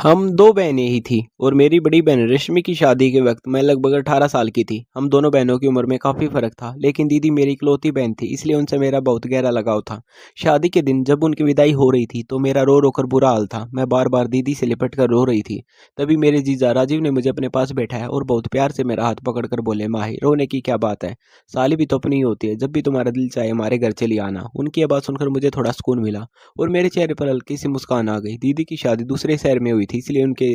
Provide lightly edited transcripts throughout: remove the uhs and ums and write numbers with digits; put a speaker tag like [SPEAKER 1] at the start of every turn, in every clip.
[SPEAKER 1] हम 2 बहनें ही थीं और मेरी बड़ी बहन रश्मि की शादी के वक़्त मैं लगभग 18 साल की थी। हम दोनों बहनों की उम्र में काफ़ी फ़र्क था, लेकिन दीदी मेरी इकलौती बहन थी, इसलिए उनसे मेरा बहुत गहरा लगाव था। शादी के दिन जब उनकी विदाई हो रही थी, तो मेरा रो-रो कर बुरा हाल था। मैं बार-बार दीदी से लिपट कर रो रही थी। तभी मेरे जीजा राजीव ने मुझे अपने पास बैठाया और बहुत प्यार से मेरा हाथ पकड़कर बोले, "माही, रोने की क्या बात है? साली भी तो अपनी ही होती है। जब भी तुम्हारा दिल चाहे हमारे घर चली आना।" उनकी ये बात सुनकर मुझे थोड़ा सुकून मिला और मेरे चेहरे पर हल्की सी मुस्कान आ गई। दीदी की शादी दूसरे शहर में हुई थी, इसलिए उनके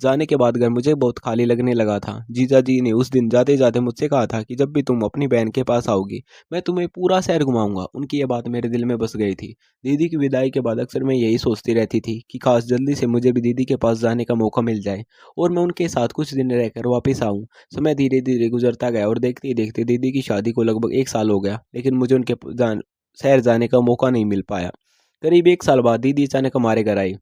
[SPEAKER 1] जाने के बाद घर मुझे बहुत खाली लगने लगा था। जीजाजी ने उस दिन जाते-जाते मुझसे कहा था कि जब भी तुम अपनी बहन के पास आओगी, मैं तुम्हें पूरा शहर घुमाऊँगा। उनकी ये बात मेरे दिल में बस गई थी। दीदी की विदाई के बाद अक्सर मैं यही सोचती रहती थी कि काश जल्दी से मुझे भी दीदी के पास जाने का मौका मिल जाए और मैं उनके साथ कुछ दिन रहकर वापस आऊँ। समय धीरे-धीरे गुजरता गया और देखते ही देखते दीदी की शादी को लगभग 1 साल हो गया, लेकिन मुझे उनके शहर जाने का मौका नहीं मिल पाया। करीब 1 साल बाद दीदी अचानक हमारे घर आई।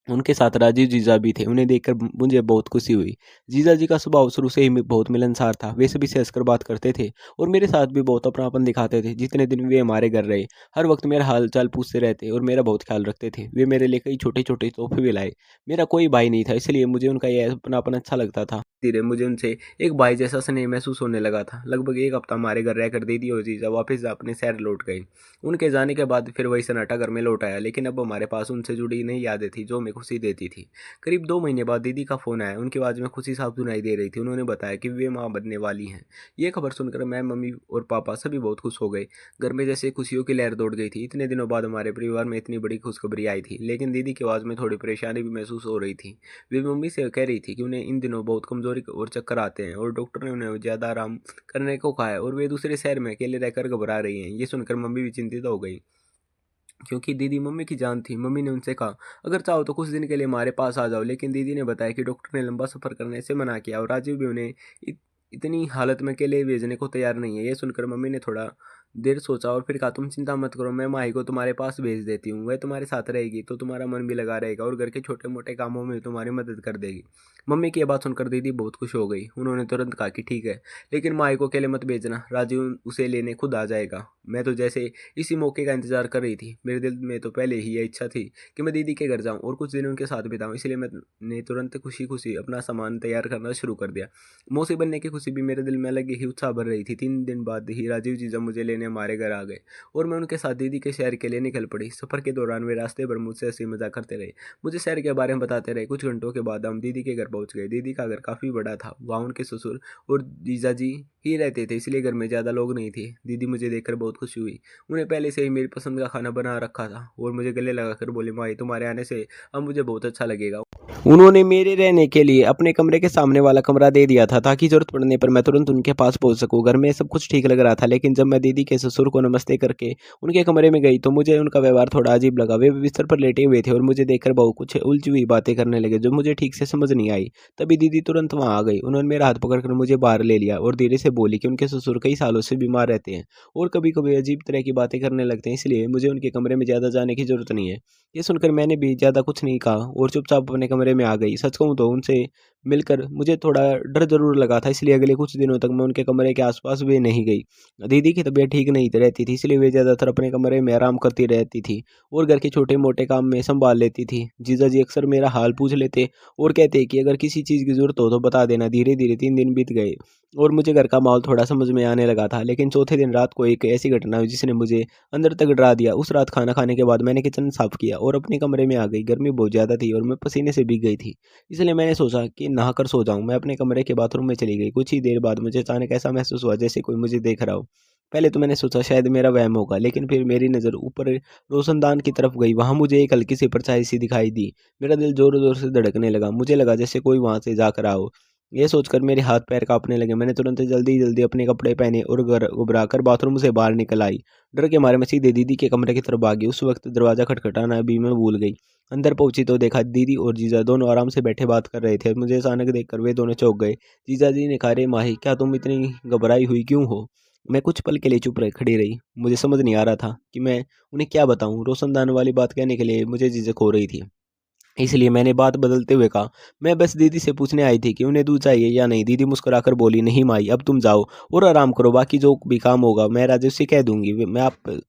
[SPEAKER 1] उनके साथ राजीव जीजा भी थे। उन्हें देखकर मुझे बहुत खुशी हुई। जीजा जी का स्वभाव शुरू से ही बहुत मिलनसार था। वे सभी से हंसकर बात करते थे और मेरे साथ भी बहुत अपनापन दिखाते थे। जितने दिन वे हमारे घर रहे, हर वक्त मेरा हाल-चाल पूछते रहते और मेरा बहुत ख्याल रखते थे। वे मेरे लिए कई छोटे-छोटे तोहफे भी लाए। मेरा कोई भाई नहीं था, इसलिए मुझे उनका ये अपनापन अच्छा लगता था। धीरे मुझे उनसे एक भाई जैसा स्नेह महसूस होने लगा था। लगभग 1 हफ्ता हमारे घर रहकर दीदी और जीजा वापस अपने शहर लौट गए। उनके जाने के बाद फिर वही सन्नाटा घर में लौट आया, लेकिन अब हमारे पास उनसे जुड़ी नई यादें थी जो हमें खुशी देती थी। करीब 2 महीने बाद दीदी का फ़ोन आया। उनकी आवाज़ में खुशी साफ सुनाई दे रही थी। उन्होंने बताया कि वे माँ बनने वाली हैं। ये खबर सुनकर मैं, मम्मी और पापा सभी बहुत खुश हो गए। घर में जैसे खुशियों की लहर दौड़ गई थी। इतने दिनों बाद हमारे परिवार में इतनी बड़ी खुशखबरी आई थी, लेकिन दीदी की आवाज़ में थोड़ी परेशानी भी महसूस हो रही थी। वे मम्मी से कह रही थी कि उन्हें इन दिनों बहुत कमज़ोरी और चक्कर आते हैं और डॉक्टर ने उन्हें ज़्यादा आराम करने को कहा है और वे दूसरे शहर में अकेले रहकर घबरा रही हैं। ये सुनकर मम्मी भी चिंतित हो गई, क्योंकि दीदी मम्मी की जान थी। मम्मी ने उनसे कहा, अगर चाहो तो कुछ दिन के लिए हमारे पास आ जाओ, लेकिन दीदी ने बताया कि डॉक्टर ने लंबा सफ़र करने से मना किया और राजीव भी उन्हें इतनी हालत में अकेले भेजने को तैयार नहीं है। ये सुनकर मम्मी ने थोड़ा देर सोचा और फिर कहा, तुम चिंता मत करो, मैं माही को तुम्हारे पास भेज देती हूँ। वह तुम्हारे साथ रहेगी तो तुम्हारा मन भी लगा रहेगा और घर के छोटे मोटे कामों में भी तुम्हारी मदद कर देगी। मम्मी की यह बात सुनकर दीदी बहुत खुश हो गई। उन्होंने तुरंत कहा कि ठीक है, लेकिन माही को अकेले मत भेजना, राजीव उसे लेने खुद आ जाएगा। मैं तो जैसे इसी मौके का इंतजार कर रही थी। मेरे दिल में तो पहले ही यह इच्छा थी कि मैं दीदी के घर जाऊं और कुछ दिन उनके साथ बिताऊं, इसलिए मैंने तुरंत खुशी खुशी अपना सामान तैयार करना शुरू कर दिया। मौसी बनने की खुशी भी मेरे दिल में अलग ही उत्साह भर रही थी। 3 दिन बाद ही राजीव जीजा मुझे लेने हमारे घर आ गए और मैं उनके साथ दीदी के शहर के लिए निकल पड़ी। सफर के दौरान वे रास्ते भर मुझसे हंसी मजाक करते रहे, मुझे शहर के बारे में बताते रहे। कुछ घंटों के बाद हम दीदी के घर पहुंच गए। दीदी का घर काफी बड़ा था। वहाँ उनके ससुर और जीजा जी ही रहते थे, इसलिए घर में ज्यादा लोग नहीं थे। दीदी मुझे देखकर बहुत खुशी हुई। उन्हें पहले से ही मेरी पसंद का खाना बना रखा था और मुझे गले लगाकर बोली, माई तुम्हारे आने से अब मुझे बहुत अच्छा लगेगा। उन्होंने मेरे रहने के लिए अपने कमरे के सामने वाला कमरा दे दिया था ताकि ज़रूरत पड़ने पर मैं तुरंत उनके पास पहुंच सकूं। घर में सब कुछ ठीक लग रहा था, लेकिन जब मैं दीदी के ससुर को नमस्ते करके उनके कमरे में गई तो मुझे उनका व्यवहार थोड़ा अजीब लगा। वे बिस्तर पर लेटे हुए थे और मुझे देखकर बहुत कुछ उलझी हुई बातें करने लगे जो मुझे ठीक से समझ नहीं आई। तभी दीदी तुरंत वहां आ गई। उन्होंने मेरा हाथ पकड़कर मुझे बाहर ले लिया और धीरे से बोली कि उनके ससुर कई सालों से बीमार रहते हैं और कभी कभी अजीब तरह की बातें करने लगते हैं, इसलिए मुझे उनके कमरे में ज़्यादा जाने की जरूरत नहीं है। ये सुनकर मैंने भी ज़्यादा कुछ नहीं कहा और चुपचाप अपने कमरे में आ गई। सच कहूँ तो उनसे मिलकर मुझे थोड़ा डर ज़रूर लगा था, इसलिए अगले कुछ दिनों तक मैं उनके कमरे के आस-पास भी नहीं गई। दीदी की तबीयत ठीक नहीं रहती थी, इसलिए वे ज़्यादातर अपने कमरे में आराम करती रहती थी और घर के छोटे-मोटे काम में सँभाल लेती थी। जीजा जी अक्सर मेरा हाल पूछ लेते और कहते कि अगर किसी चीज़ की ज़रूरत हो तो बता देना। धीरे-धीरे 3 दिन बीत गए और मुझे घर का माहौल थोड़ा समझ में आने लगा था, लेकिन चौथे दिन रात को एक ऐसी घटना हुई जिसने मुझे अंदर तक डरा दिया। उस रात खाना खाने के बाद मैंने किचन साफ किया और अपने कमरे में आ गई। गर्मी बहुत ज़्यादा थी और मैं पसीने से भीग गई थी, इसलिए मैंने सोचा कि नहाकर सो जाऊं। मैं अपने कमरे के बाथरूम में चली गई। कुछ ही देर बाद मुझे अचानक ऐसा महसूस हुआ जैसे कोई मुझे देख रहा हो। पहले तो मैंने सोचा शायद मेरा वहम होगा, लेकिन फिर मेरी नज़र ऊपर रोशनदान की तरफ गई। वहां मुझे एक हल्की सी परछाई सी दिखाई दी। मेरा दिल जोर जोर से धड़कने लगा। मुझे लगा जैसे कोई वहां से जा कर रहा हो। ये सोचकर मेरे हाथ पैर कांपने लगे। मैंने तुरंत जल्दी जल्दी अपने कपड़े पहने और घबरा कर बाथरूम से बाहर निकल आई। डर के मारे मैं सीधे दीदी के कमरे की तरफ भागी। उस वक्त दरवाजा खटखटाना भी मैं भूल गई। अंदर पहुंची तो देखा दीदी और जीजा दोनों आराम से बैठे बात कर रहे थे। मुझे अचानक देखकर वे दोनों चौंक गए। जीजा जी ने कहा, रे माही, क्या तुम इतनी घबराई हुई क्यों हो? मैं कुछ पल के लिए चुप रह खड़ी रही। मुझे समझ नहीं आ रहा था कि मैं उन्हें क्या बताऊं। रोशनदान वाली बात कहने के लिए मुझे झिझक हो रही थी, इसलिए मैंने बात बदलते हुए कहा, मैं बस दीदी से पूछने आई थी कि उन्हें दूध चाहिए या नहीं। दीदी मुस्कुराकर बोली, नहीं माई, अब तुम जाओ और आराम करो, बाकी जो भी काम होगा मैं राजेश से कह दूंगी। मैं आप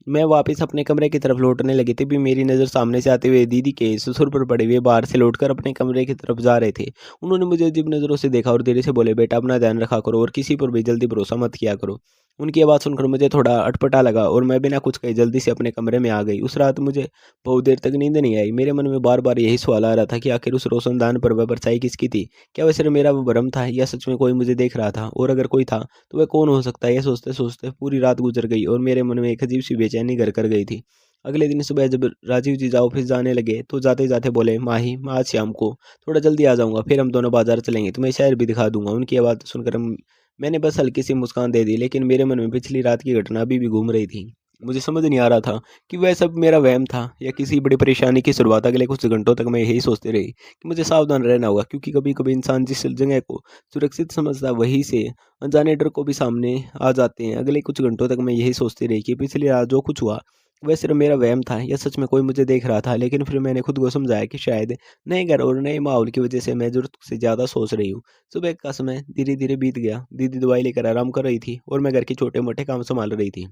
[SPEAKER 1] मैं वापस अपने कमरे की तरफ लौटने लगी तभी मेरी नज़र सामने से आते हुए दीदी के ससुर पर पड़े हुए बाहर से लौटकर अपने कमरे की तरफ जा रहे थे। उन्होंने मुझे अजीब नज़रों से देखा और धीरे से बोले, बेटा अपना ध्यान रखा करो और किसी पर भी जल्दी भरोसा मत किया करो। उनकी आवाज़ सुनकर मुझे थोड़ा अटपटा लगा और मैं बिना कुछ कहे जल्दी से अपने कमरे में आ गई। उस रात मुझे बहुत देर तक नींद नहीं आई। मेरे मन में बार बार यही सवाल आ रहा था कि आखिर उस रोशनदान पर वह परछाई किसकी थी। क्या वह सिर्फ मेरा वो भ्रम था या सच में कोई मुझे देख रहा था, और अगर कोई था तो वह कौन हो सकता है। यह सोचते सोचते पूरी रात गुजर गई और मेरे मन में एक अजीब सी बेचैनी घर कर गई थी। अगले दिन सुबह जब राजीव जीजा ऑफिस जाने लगे तो जाते जाते बोले, माही मैं आज शाम को थोड़ा जल्दी आ जाऊंगा, फिर हम दोनों बाजार चलेंगे, तुम्हें शहर भी दिखा दूंगा। उनकी आवाज़ सुनकर मैंने बस हल्की सी मुस्कान दे दी, लेकिन मेरे मन में पिछली रात की घटना अभी भी घूम रही थी। मुझे समझ नहीं आ रहा था कि वह सब मेरा वहम था या किसी बड़ी परेशानी की शुरुआत। अगले कुछ घंटों तक मैं यही सोचती रही कि मुझे सावधान रहना होगा, क्योंकि कभी कभी इंसान जिस जगह को सुरक्षित समझता है वहीं से अनजाने डर को भी सामने आ जाते हैं। अगले कुछ घंटों तक मैं यही सोचती रही कि पिछली रात जो कुछ हुआ वह सिर्फ मेरा वहम था या सच में कोई मुझे देख रहा था। लेकिन फिर मैंने खुद को समझाया कि शायद नए घर और नए माहौल की वजह से मैं जरूरत से ज़्यादा सोच रही हूँ। सुबह का समय धीरे धीरे बीत गया। दीदी दवाई लेकर आराम कर रही थी और मैं घर के छोटे मोटे काम संभाल रही थी।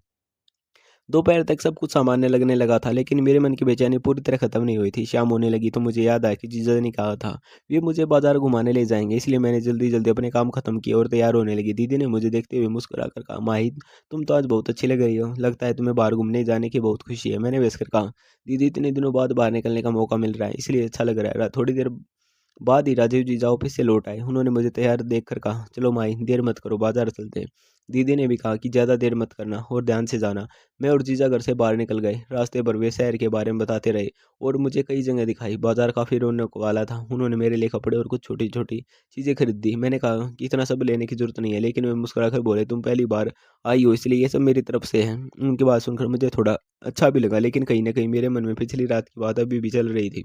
[SPEAKER 1] दोपहर तक सब कुछ सामान्य लगने लगा था, लेकिन मेरे मन की बेचैनी पूरी तरह खत्म नहीं हुई थी। शाम होने लगी तो मुझे याद आया कि जीजा ने कहा था वे मुझे बाजार घुमाने ले जाएंगे, इसलिए मैंने जल्दी जल्दी अपने काम खत्म किए और तैयार होने लगी। दीदी ने मुझे देखते हुए मुस्कुराकर कहा, माही तुम तो आज बहुत अच्छी लग रही हो, लगता है तुम्हें बाहर घूमने जाने की बहुत खुशी है। मैंने वैसकर कहा, दीदी इतने दिनों बाद बाहर निकलने का मौका मिल रहा है, इसलिए अच्छा लग रहा है। थोड़ी देर बाद ही राजीव जीजा ऑफिस से लौट आए। उन्होंने मुझे तैयार देखकर कहा, चलो माई देर मत करो, बाजार चलते हैं। दीदी ने भी कहा कि ज़्यादा देर मत करना और ध्यान से जाना। मैं और जीजा घर से बाहर निकल गए। रास्ते भर वे शहर के बारे में बताते रहे और मुझे कई जगह दिखाई। बाजार काफ़ी रौनक वाला था। उन्होंने मेरे लिए कपड़े और कुछ छोटी छोटी चीज़ें खरीद दी। मैंने कहा कि इतना सब लेने की जरूरत नहीं है, लेकिन वे मुस्कुराकर बोले, तुम पहली बार आई हो इसलिए ये सब मेरी तरफ से है। उनकी बात सुनकर मुझे थोड़ा अच्छा भी लगा, लेकिन कहीं ना कहीं मेरे मन में पिछली रात की बात अभी भी चल रही थी।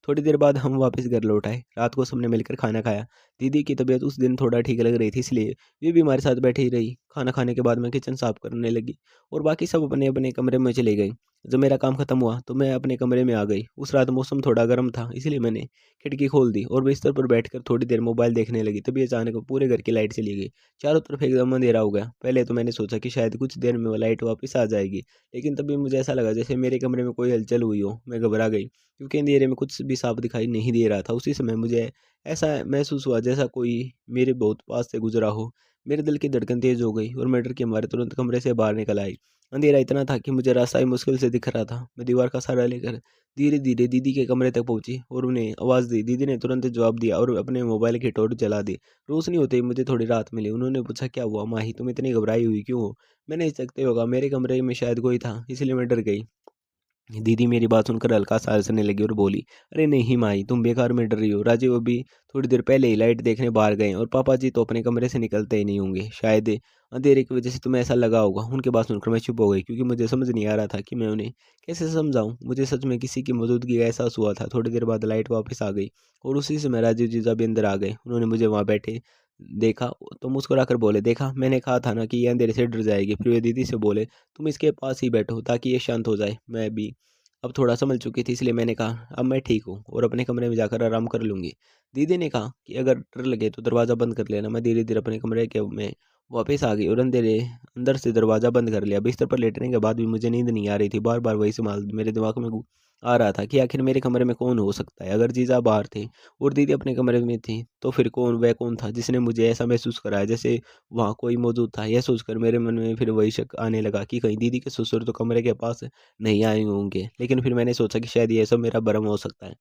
[SPEAKER 1] थोड़ी देर बाद हम वापस घर लौट आए। रात को सबने मिलकर खाना खाया। दीदी की तबीयत उस दिन थोड़ा ठीक लग रही थी, इसलिए वे भी हमारे साथ बैठी ही रही। खाना खाने के बाद मैं किचन साफ करने लगी और बाकी सब अपने अपने कमरे में चले गए। जब मेरा काम खत्म हुआ तो मैं अपने कमरे में आ गई। उस रात मौसम थोड़ा गर्म था, इसलिए मैंने खिड़की खोल दी और बिस्तर पर बैठकर थोड़ी देर मोबाइल देखने लगी। तभी अचानक पूरे घर की लाइट चली गई। चारों तरफ एकदम अंधेरा हो गया। पहले तो मैंने सोचा कि शायद कुछ देर में वो लाइट वापस आ जाएगी, लेकिन तभी मुझे ऐसा लगा जैसे मेरे कमरे में कोई हलचल हुई हो। मैं घबरा गई क्योंकि अंधेरे में कुछ भी साफ दिखाई नहीं दे रहा था। उसी समय मुझे ऐसा महसूस हुआ जैसा कोई मेरे बहुत पास से गुजरा हो। मेरे दिल की धड़कन तेज हो गई और मैं डर के मारे तुरंत कमरे से बाहर निकल आई। अंधेरा इतना था कि मुझे रास्ता ही मुश्किल से दिख रहा था। मैं दीवार का सहारा लेकर धीरे धीरे दीदी के कमरे तक पहुंची और उन्हें आवाज़ दी। दीदी ने तुरंत जवाब दिया और अपने मोबाइल की टॉर्च जला दी। रोशनी होते ही मुझे थोड़ी राहत मिली। उन्होंने पूछा, क्या हुआ माही, तुम इतनी घबराई हुई क्यों हो? मैंने हिचकते होगा, मेरे कमरे में शायद कोई था इसलिए मैं डर गई। दीदी मेरी बात सुनकर हल्का सा हंसने लगी और बोली, अरे नहीं माई, तुम बेकार में डर रही हो। राजीव अभी थोड़ी देर पहले ही लाइट देखने बाहर गए और पापा जी तो अपने कमरे से निकलते ही नहीं होंगे। शायद अंधेरे की वजह से तुम्हें ऐसा लगा होगा। उनके बात सुनकर मैं चुप हो गई, क्योंकि मुझे समझ नहीं आ रहा था कि मैं उन्हें कैसे समझाऊं। मुझे सच में किसी की मौजूदगी का एहसास हुआ था। थोड़ी देर बाद लाइट वापस आ गई और उसी समय राजीव जीजा भी अंदर आ गए। उन्होंने मुझे वहाँ बैठे देखा तो मुस्कुराकर बोले, देखा मैंने कहा था ना कि ये अंधेरे से डर जाएगी। फिर वे दीदी से बोले, तुम इसके पास ही बैठो ताकि ये शांत हो जाए। मैं भी अब थोड़ा संभल चुकी थी, इसलिए मैंने कहा, अब मैं ठीक हूँ और अपने कमरे में जाकर आराम कर लूँगी। दीदी ने कहा कि अगर डर लगे तो दरवाज़ा बंद कर लेना। मैं धीरे धीरे अपने कमरे के में वापस आ गई और अंधेरे अंदर से दरवाज़ा बंद कर लिया। बिस्तर पर लेटने के बाद भी मुझे नींद नहीं आ रही थी। बार बार वही सवाल मेरे दिमाग में आ रहा था कि आखिर मेरे कमरे में कौन हो सकता है। अगर जीजा बाहर थे और दीदी अपने कमरे में थी तो फिर वह कौन था जिसने मुझे ऐसा महसूस कराया जैसे वहाँ कोई मौजूद था। यह सोचकर मेरे मन में फिर वही शक आने लगा कि कहीं दीदी के ससुर तो कमरे के पास नहीं आए होंगे। लेकिन फिर मैंने सोचा कि शायद ये सब मेरा भ्रम हो सकता है।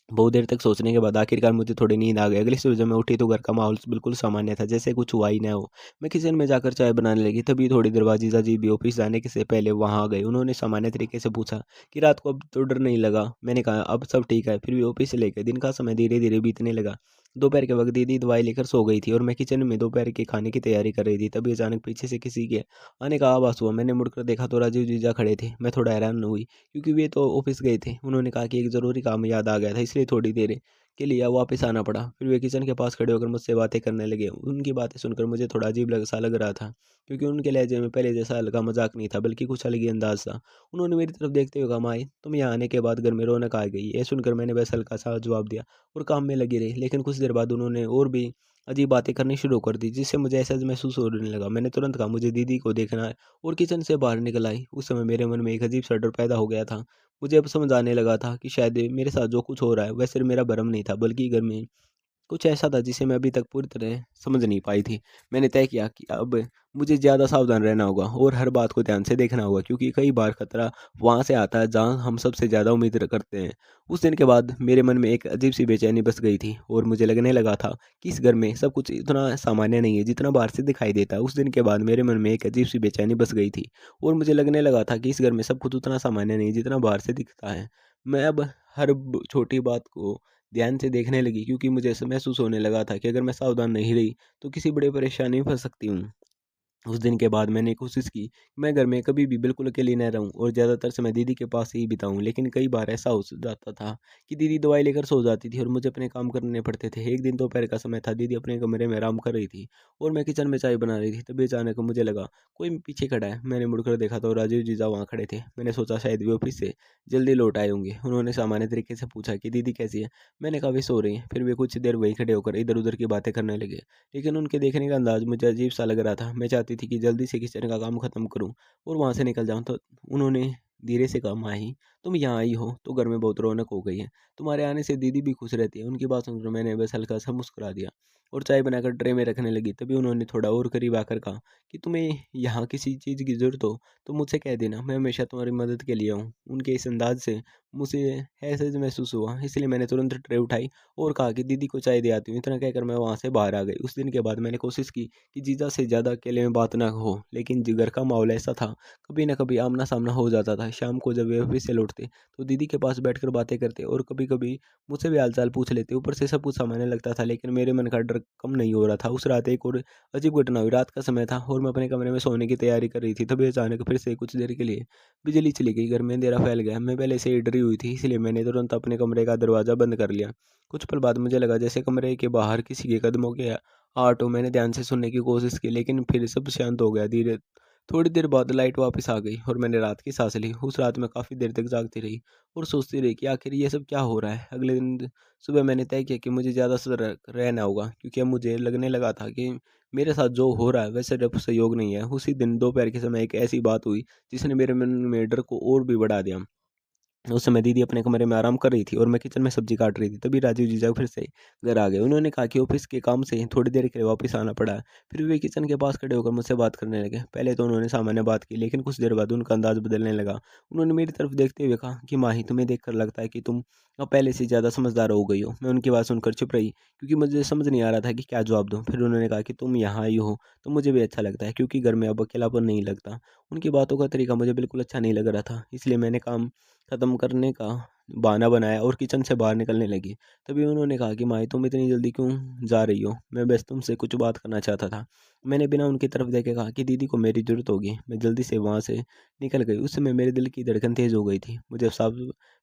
[SPEAKER 1] बहुत देर तक सोचने के बाद आखिरकार मुझे थोड़ी नींद आ गई। अगली सुबह जब मैं उठी तो घर का माहौल बिल्कुल सामान्य था, जैसे कुछ हुआ ही ना हो। मैं किचन में जाकर चाय बनाने लगी। तभी थोड़ी देर बाद जीजा जी भी ऑफिस जाने के से पहले वहां आ गए। उन्होंने सामान्य तरीके से पूछा कि रात को अब तो डर नहीं लगा। मैंने कहा अब सब ठीक है। फिर भी ऑफिस से लेकर दिन का समय धीरे धीरे बीतने लगा। दोपहर के वक्त दीदी दवाई लेकर सो गई थी और मैं किचन में दोपहर के खाने की तैयारी कर रही थी। तभी अचानक पीछे से किसी के आने का आवाज़ हुआ। मैंने मुड़कर देखा तो राजीव जीजा खड़े थे। मैं थोड़ा हैरान हुई क्योंकि वे तो ऑफिस गए थे। उन्होंने कहा कि एक ज़रूरी काम याद आ गया था, इसलिए थोड़ी देर के लिए वापस आना पड़ा। फिर वे किचन के पास खड़े होकर मुझसे बातें करने लगे। उनकी बातें सुनकर मुझे थोड़ा अजीब सा लग रहा था, क्योंकि उनके लहजे में पहले जैसा हल्का मजाक नहीं था, बल्कि कुछ अलग ही अंदाज था। उन्होंने मेरी तरफ देखते हुए कहा, माई तुम यहाँ आने के बाद घर में रौनक आ गई। यह सुनकर मैंने बस हल्का सा जवाब दिया और काम में लगी रही। लेकिन कुछ देर बाद उन्होंने और भी अजीब बातें करनी शुरू कर दी, जिससे मुझे ऐसा महसूस होने लगा। मैंने तुरंत कहा, मुझे दीदी को देखना है, और किचन से बाहर निकल आई। उस समय मेरे मन में एक अजीब सा डर पैदा हो गया था। मुझे अब समझ आने लगा था कि शायद मेरे साथ जो कुछ हो रहा है वह सिर्फ मेरा भ्रम नहीं था, बल्कि घर में कुछ ऐसा था जिसे मैं अभी तक पूरी तरह समझ नहीं पाई थी। मैंने तय किया कि अब मुझे ज़्यादा सावधान रहना होगा और हर बात को ध्यान से देखना होगा, क्योंकि कई बार खतरा वहाँ से आता है जहाँ हम सबसे ज़्यादा उम्मीद करते हैं। उस दिन के बाद मेरे मन में एक अजीब सी बेचैनी बस गई थी, और मुझे लगने लगा था कि इस घर में सब कुछ इतना सामान्य नहीं है जितना बाहर से दिखाई देता है। उस दिन के बाद मेरे मन में एक अजीब सी बेचैनी बस गई थी, और मुझे लगने लगा था कि इस घर में सब कुछ उतना सामान्य नहीं है जितना बाहर से दिखता है। मैं अब हर छोटी बात को ध्यान से देखने लगी, क्योंकि मुझे ऐसा महसूस होने लगा था कि अगर मैं सावधान नहीं रही तो किसी बड़े परेशानी में फंस सकती हूँ। उस दिन के बाद मैंने कोशिश की कि मैं घर में कभी भी बिल्कुल अकेली न रहूं और ज़्यादातर समय दीदी के पास ही बिताऊं, लेकिन कई बार ऐसा हो जाता था कि दीदी दवाई लेकर सो जाती थी और मुझे अपने काम करने पड़ते थे। एक दिन दोपहर का समय था, दीदी अपने कमरे में आराम कर रही थी और मैं किचन में चाय बना रही थी। तभी अचानक मुझे लगा कोई पीछे खड़ा है। मैंने मुड़कर देखा तो राजीव जीजा वहाँ खड़े थे। मैंने सोचा शायद वे ऑफिस से जल्दी लौट आए होंगे। उन्होंने सामान्य तरीके से पूछा कि दीदी कैसी है। मैंने कहा वे सो रही हैं। फिर वे कुछ देर वहीं खड़े होकर इधर उधर की बातें करने लगे, लेकिन उनके देखने का अंदाज मुझे अजीब सा लग रहा था। मैं चाहती थी कि जल्दी से किचन का काम खत्म करूं और वहां से निकल जाऊं, तो उन्होंने धीरे से कहा, माही तुम यहाँ आई हो तो घर में बहुत रौनक हो गई है। तुम्हारे आने से दीदी भी खुश रहती है। उनकी बात सुनकर मैंने बस हल्का सा मुस्कुरा दिया और चाय बनाकर ट्रे में रखने लगी। तभी उन्होंने थोड़ा और करीब आकर कहा कि तुम्हें यहाँ किसी चीज़ की जरूरत हो तो मुझसे कह देना, मैं हमेशा तुम्हारी मदद के लिए हूँ। उनके इस अंदाज से मुझे ऐसा महसूस हुआ, इसलिए मैंने तुरंत ट्रे उठाई और कहा कि दीदी को चाय दे आती हूँ। इतना कहकर मैं वहाँ से बाहर आ गई। उस दिन के बाद मैंने कोशिश की कि जीजा से ज़्यादा अकेले में बात ना हो, लेकिन जिगर का माहौल ऐसा था, कभी ना कभी आमना सामना हो जाता था। शाम को जब वे ऑफिस से लौटते तो दीदी के पास बैठकर बातें करते और कभी कभी मुझसे भी हालचाल पूछ लेते। ऊपर से सब कुछ सामान्य लगता था, लेकिन मेरे मन का डर कम नहीं हो रहा था। उस रात एक और अजीब घटना हुई। रात का समय था और मैं अपने कमरे में सोने की तैयारी कर रही थी। तभी अचानक फिर से कुछ देर के लिए बिजली चली गई। घर में अंधेरा फैल गया। मैं पहले से ही डरी हुई थी, इसलिए मैंने तुरंत अपने कमरे का दरवाज़ा बंद कर लिया। कुछ पल बाद मुझे लगा जैसे कमरे के बाहर किसी के कदमों के आवाज़ हो। मैंने ध्यान से सुनने की कोशिश की, लेकिन फिर सब शांत हो गया। धीरे थोड़ी देर बाद लाइट वापस आ गई और मैंने रात की सांस ली। उस रात मैं काफ़ी देर तक जागती रही और सोचती रही कि आखिर ये सब क्या हो रहा है। अगले दिन सुबह मैंने तय किया कि मुझे ज़्यादा सतर्क रहना होगा, क्योंकि अब मुझे लगने लगा था कि मेरे साथ जो हो रहा है वह सिर्फ सहयोग नहीं है। उसी दिन दोपहर के समय एक ऐसी बात हुई जिसने मेरे मन में डर को और भी बढ़ा दिया। उस समय दीदी अपने कमरे में आराम कर रही थी और मैं किचन में सब्जी काट रही थी। तभी राजीव जीजा फिर से घर आ गए। उन्होंने कहा कि ऑफिस के काम से थोड़ी देर के लिए वापस आना पड़ा। फिर वे किचन के पास खड़े होकर मुझसे बात करने लगे। पहले तो उन्होंने सामान्य बात की, लेकिन कुछ देर बाद उनका अंदाज बदलने लगा। उन्होंने मेरी तरफ देखते हुए कहा कि माही, तुम्हें देखकर लगता है कि तुम अब पहले से ज़्यादा समझदार हो गई हो। मैं उनकी बात सुनकर चुप रही, क्योंकि मुझे समझ नहीं आ रहा था कि क्या जवाब दूँ। फिर उन्होंने कहा कि तुम यहाँ आई हो तो मुझे भी अच्छा लगता है, क्योंकि घर में अब अकेलापन नहीं लगता। उनकी बातों का तरीका मुझे बिल्कुल अच्छा नहीं लग रहा था, इसलिए मैंने काम खत्म करने का बहाना बनाया और किचन से बाहर निकलने लगी। तभी उन्होंने कहा कि माही, तुम इतनी जल्दी क्यों जा रही हो? मैं बस तुमसे कुछ बात करना चाहता था। मैंने बिना उनकी तरफ देखे कहा कि दीदी को मेरी ज़रूरत होगी। मैं जल्दी से वहाँ से निकल गई। उस समय मेरे दिल की धड़कन तेज़ हो गई थी। मुझे साफ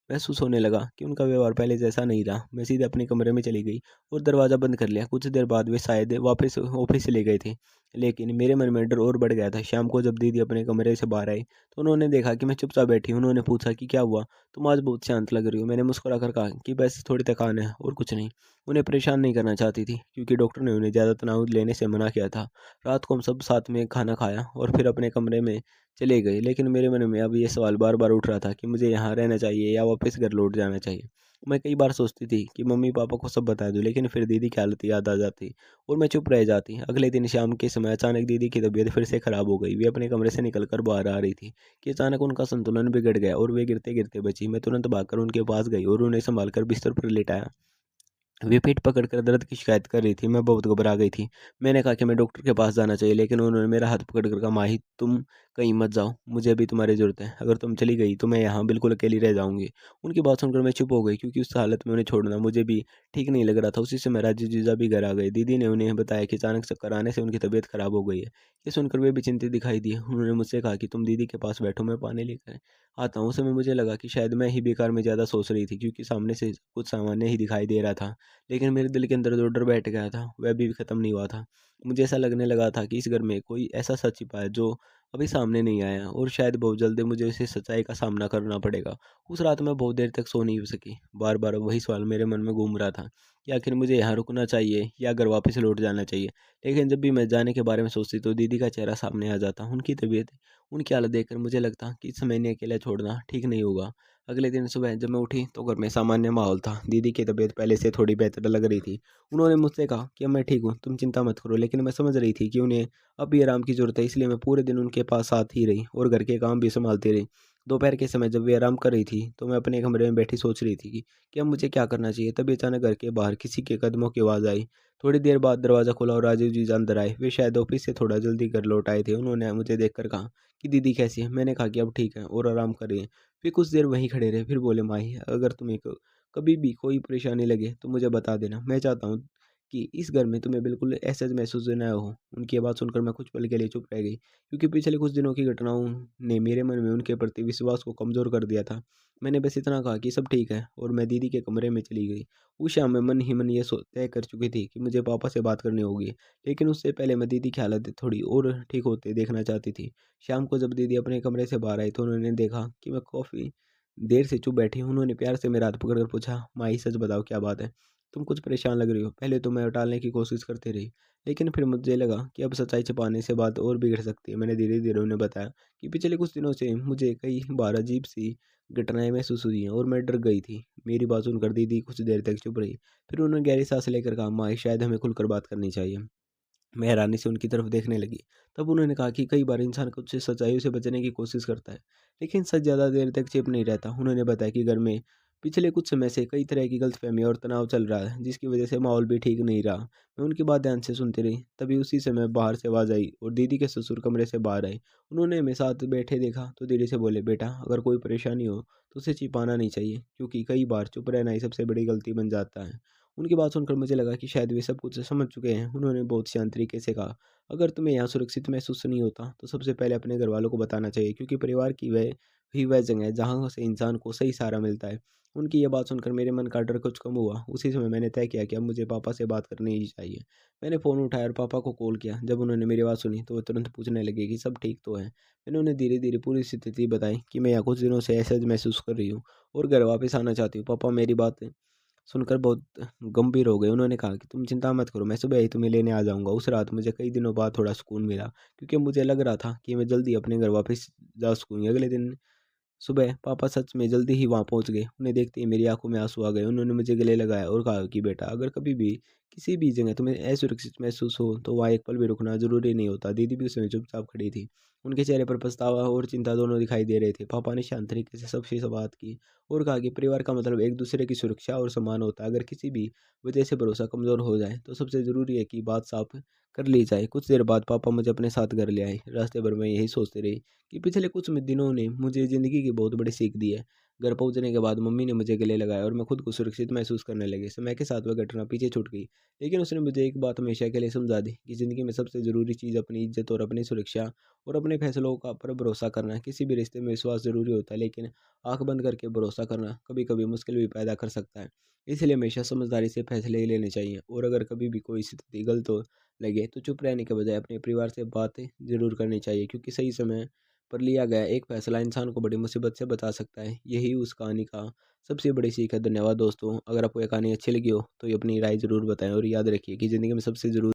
[SPEAKER 1] महसूस होने लगा कि उनका व्यवहार पहले जैसा नहीं रहा। मैं सीधे अपने कमरे में चली गई और दरवाज़ा बंद कर लिया। कुछ देर बाद वे शायद वापस ऑफिस चले गए थे, लेकिन मेरे मन में डर और बढ़ गया था। शाम को जब दीदी अपने कमरे से बाहर आई तो उन्होंने देखा कि मैं चुपचाप बैठी हूँ। उन्होंने पूछा कि क्या हुआ, तुम आज बहुत शांत लग रही हो। मैंने मुस्कुरा कर कहा कि बस थोड़ी थकान है और कुछ नहीं। उन्हें परेशान नहीं करना चाहती थी, क्योंकि डॉक्टर ने उन्हें ज़्यादा तनाव लेने से मना किया था। रात को हम सब साथ में खाना खाया और फिर अपने कमरे में चले गए, लेकिन मेरे मन में अब ये सवाल बार बार उठ रहा था कि मुझे यहाँ रहना चाहिए या वापस घर लौट जाना चाहिए। मैं कई बार सोचती थी कि मम्मी पापा को सब बता दूं, लेकिन फिर दीदी की हालत याद आ जाती और मैं चुप रह जाती। अगले दिन शाम के समय अचानक दीदी की तबीयत फिर से खराब हो गई। वे अपने कमरे से निकलकर बाहर आ रही थी कि अचानक उनका संतुलन बिगड़ गया और वे गिरते गिरते बची। मैं तुरंत भागकर उनके पास गई और उन्हें संभालकर बिस्तर पर लेटाया। वे पीठ पकड़कर दर्द की शिकायत कर रही थी। मैं बहुत घबरा गई थी। मैंने कहा कि मैं डॉक्टर के पास जाना चाहिए, लेकिन उन्होंने मेरा हाथ पकड़कर कहा, माही तुम कहीं मत जाओ, मुझे अभी तुम्हारी ज़रूरत है। अगर तुम चली गई तो मैं यहाँ बिल्कुल अकेली रह जाऊँगी। उनकी बात सुनकर मैं चुप हो गई, क्योंकि उस हालत में उन्हें छोड़ना मुझे भी ठीक नहीं लग रहा था। उसी समय राजू जीजा भी घर आ गए। दीदी ने उन्हें बताया कि अचानक चक्कर आने से उनकी तबीयत खराब हो गई है। ये सुनकर वे भी चिंतित दिखाई दिए। उन्होंने मुझसे कहा कि तुम दीदी के पास बैठो, मैं पानी लेकर आता हूँ। उस समय मुझे लगा कि शायद मैं ही बेकार में ज़्यादा सोच रही थी, क्योंकि सामने से कुछ सामान्य ही दिखाई दे रहा था, लेकिन मेरे दिल के अंदर जो डर बैठ गया था वह भी खत्म नहीं हुआ था। मुझे ऐसा लगने लगा था कि इस घर में कोई ऐसा सच छिपा है जो अभी सामने नहीं आया और शायद बहुत जल्दी मुझे उसे सच्चाई का सामना करना पड़ेगा। उस रात मैं बहुत देर तक सो नहीं सकी। बार-बार वही सवाल मेरे मन में घूम रहा था कि आखिर मुझे यहाँ रुकना चाहिए या घर वापस लौट जाना चाहिए। लेकिन जब भी मैं जाने के बारे में सोचती तो दीदी का चेहरा सामने आ जाता। उनकी तबीयत, उनकी हालत देखकर मुझे लगता कि इस समय इन्हें अकेला छोड़ना ठीक नहीं होगा। अगले दिन सुबह जब मैं उठी तो घर में सामान्य माहौल था। दीदी की तबीयत पहले से थोड़ी बेहतर लग रही थी। उन्होंने मुझसे कहा कि अब मैं ठीक हूँ, तुम चिंता मत करो। लेकिन मैं समझ रही थी कि उन्हें अब भी आराम की ज़रूरत है, इसलिए मैं पूरे दिन उनके पास साथ ही रही और घर के काम भी संभालती रही। दोपहर के समय जब वे आराम कर रही थी, तो मैं अपने कमरे में बैठी सोच रही थी कि अब मुझे क्या करना चाहिए। तभी अचानक घर के बाहर किसी के कदमों की आवाज़ आई। थोड़ी देर बाद दरवाज़ा खुला और राजीव जी अंदर आए। वे शायद ऑफिस से थोड़ा जल्दी घर लौट आए थे। उन्होंने मुझे देखकर कहा कि दीदी कैसी है? मैंने कहा कि अब ठीक है और आराम कर रही है। फिर कुछ देर वहीं खड़े रहे, फिर बोले, माही अगर तुम्हें कभी भी कोई परेशानी लगे तो मुझे बता देना। मैं चाहता हूँ कि इस घर में तुम्हें बिल्कुल असहज महसूस न हो। उनकी आवाज़ सुनकर मैं कुछ पल के लिए चुप रह गई, क्योंकि पिछले कुछ दिनों की घटनाओं ने मेरे मन में उनके प्रति विश्वास को कमज़ोर कर दिया था। मैंने बस इतना कहा कि सब ठीक है और मैं दीदी के कमरे में चली गई। उस शाम मैं मन ही मन ये तय कर चुकी थी कि मुझे पापा से बात करनी होगी, लेकिन उससे पहले मैं दीदी की हालत थोड़ी और ठीक होते देखना चाहती थी। शाम को जब दीदी अपने कमरे से बाहर आई तो उन्होंने देखा कि मैं काफ़ी देर से चुप बैठी हूँ। उन्होंने प्यार से मेरा हाथ पकड़कर पूछा, माही सच बताओ क्या बात है? तुम कुछ परेशान लग रही हो। पहले तो मैं टालने की कोशिश करती रही, लेकिन फिर मुझे लगा कि अब सच्चाई छिपाने से बात और बिगड़ सकती है। मैंने धीरे-धीरे उन्हें बताया कि पिछले कुछ दिनों से मुझे कई बार अजीब-सी घटनाएँ महसूस हुई हैं और मैं डर गई थी। मेरी बात सुनकर दीदी कुछ देर तक चुप रही। फिर उन्होंने गहरी सांस लेकर कहा, माही शायद हमें खुलकर बात करनी चाहिए। मैं हैरानी से उनकी तरफ देखने लगी। तब उन्होंने कहा कि कई बार इंसान कुछ सच्चाइयों से बचने की कोशिश करता है, लेकिन सच ज़्यादा देर तक छिप नहीं रहता। उन्होंने बताया कि घर में पिछले कुछ समय से कई तरह की गलतफ़हमी और तनाव चल रहा है, जिसकी वजह से माहौल भी ठीक नहीं रहा। मैं उनकी बात ध्यान से सुनती रही। तभी उसी समय बाहर से आवाज़ आई और दीदी के ससुर कमरे से बाहर आए। उन्होंने हमें साथ बैठे देखा तो धीरे से बोले, बेटा अगर कोई परेशानी हो तो उसे छिपाना नहीं चाहिए, क्योंकि कई बार चुप रहना ही सबसे बड़ी गलती बन जाता है। उनकी बात सुनकर मुझे लगा कि शायद वे सब कुछ समझ चुके हैं। उन्होंने बहुत शांत तरीके से कहा, अगर तुम्हें यहाँ सुरक्षित महसूस नहीं होता, तो सबसे पहले अपने घरवालों को बताना चाहिए, क्योंकि परिवार की वह जगह है जहाँ से इंसान को सही सहारा मिलता है। उनकी ये बात सुनकर मेरे मन का डर कुछ कम हुआ। उसी समय मैंने तय किया कि अब मुझे पापा से बात करनी ही चाहिए। मैंने फ़ोन उठाया और पापा को कॉल किया। जब उन्होंने मेरी आवाज़ सुनी, तो वो तुरंत पूछने लगे कि सब ठीक तो है। मैंने उन्हें धीरे-धीरे पूरी स्थिति बताई कि मैं यहाँ कुछ दिनों से असहज महसूस कर रही हूँ और घर वापस आना चाहती हूँ। पापा मेरी बात सुनकर बहुत गंभीर हो गए। उन्होंने कहा कि तुम चिंता मत करो, मैं सुबह ही तुम्हें लेने आ जाऊँगा। उस रात मुझे कई दिनों बाद थोड़ा सुकून मिला, क्योंकि मुझे लग रहा था कि मैं जल्दी अपने घर वापस जा सकूँगी। अगले दिन सुबह पापा सच में जल्दी ही वहाँ पहुँच गए। उन्हें देखते ही मेरी आँखों में आँसू आ गए। उन्होंने मुझे गले लगाया और कहा कि बेटा अगर कभी भी किसी भी जगह तुम्हें असुरक्षित महसूस हो तो वहाँ एक पल भी रुकना ज़रूरी नहीं होता। दीदी भी उस समय चुपचाप खड़ी थी। उनके चेहरे पर पछतावा और चिंता दोनों दिखाई दे रहे थे। पापा ने शांत तरीके से सबसे बात की और कहा कि परिवार का मतलब एक दूसरे की सुरक्षा और सम्मान होता है। अगर किसी भी वजह से भरोसा कमज़ोर हो जाए तो सबसे ज़रूरी है कि बात साफ कर ली जाए। कुछ देर बाद पापा मुझे अपने साथ घर ले आए। रास्ते भर मैं यही सोचती रही कि पिछले कुछ दिनों ने मुझे ज़िंदगी की बहुत बड़ी सीख दी है। घर पहुंचने के बाद मम्मी ने मुझे गले लगाया और मैं खुद को सुरक्षित महसूस करने लगी। समय के साथ वह घटना पीछे छूट गई, लेकिन उसने मुझे एक बात हमेशा के लिए समझा दी कि ज़िंदगी में सबसे ज़रूरी चीज़ अपनी इज्जत और अपनी सुरक्षा और अपने फैसलों का पर भरोसा करना है। किसी भी रिश्ते में विश्वास ज़रूरी होता है, लेकिन आंख बंद करके भरोसा करना कभी कभी मुश्किल भी पैदा कर सकता है। इसलिए हमेशा समझदारी से फैसले लेने चाहिए और अगर कभी भी कोई स्थिति गलत हो लगे तो चुप रहने के बजाय अपने परिवार से बातें ज़रूर करनी चाहिए, क्योंकि सही समय पर लिया गया एक फैसला इंसान को बड़ी मुसीबत से बचा सकता है। यही उस कहानी का सबसे बड़ी सीख है। धन्यवाद दोस्तों। अगर आपको ये कहानी अच्छी लगी हो तो ये अपनी राय ज़रूर बताएं और याद रखिए कि ज़िंदगी में सबसे ज़रूरी